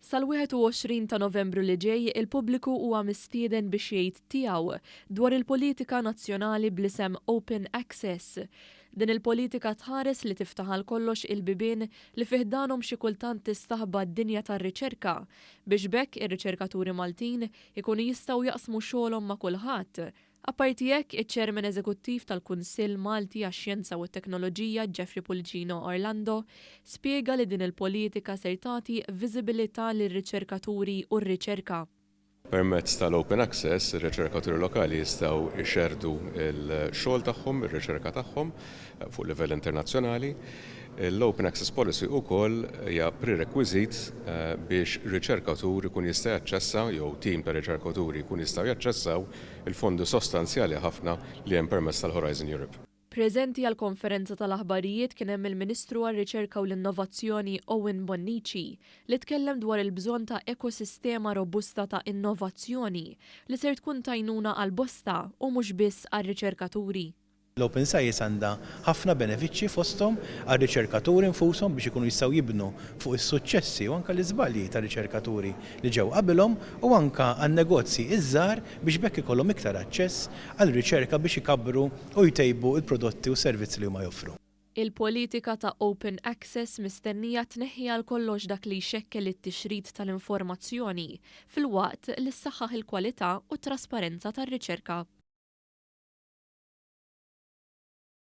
Sal-21 ta' Novembru li ġej, il-pubbliku huwa mistieden biex jgħid tiegħu dwar il-politika nazzjonali bl-isem Open Access. Din il-politika tħares li tiftaħ għal kollox il-bibien li fiħdanhom xi kultant tistaħba d-dinja tar-riċerka biex bekk ir-riċerkaturi Maltin ikunu jistgħu jaqsmu xogħolhom ma' kulħadd. Apparti hekk, iċ-Chairman Eżekuttiv tal-Kunsill Malti għax-Xjenza u t-Teknoloġija Jeffrey Pulcino Orlando spjega li din il-politika ser tagħti viżibilità lir-riċerkaturi u r-riċerka. Permezz tal-Open Access, ir-riċerkaturi lokali jistgħu jxerdu l-xogħol tagħhom, ir-riċerka tagħhom fuq livell internazzjonali. L-Open Access Policy wkoll hija prerequisit biex riċerkatur ikun jista' jaċċessa jew tim ta' riċerkaturi jkun jistgħu jaċċessaw il-fondi sostanzjali ħafna li hemm permezz tal-Horizon Europe. Preżenti għal konferenza tal-aħbarijiet kien hemm il-Ministru għar-Riċerka u l-Innovazzjoni Owen Bonnici li tkellem dwar il-bżonn ta' ekosistema robusta ta' innovazzjoni li ser tkun tajnuna għal bosta u mhux biss għar-riċerkaturi. L-Open Science għandha ħafna benefiċċji fosthom għar-riċerkaturi infushom biex ikunu jistgħu jibnu fuq is-suċċessi u anke l-iżbalji tar-riċerkaturi li ġew qabilhom u anke għan-negozji iż-żgħar biex bekk ikollhom iktar aċċess għall-riċerka biex ikabbru u jtejbu l-prodotti u servizzi li huma joffru. Il-politika ta' Open Access mistennija tneħħi għal kollox dak li jxekkel it-tixrid tal-informazzjoni fil-waqt li ssaħħaħ il-kwalità u t trasparenza tar-riċerka.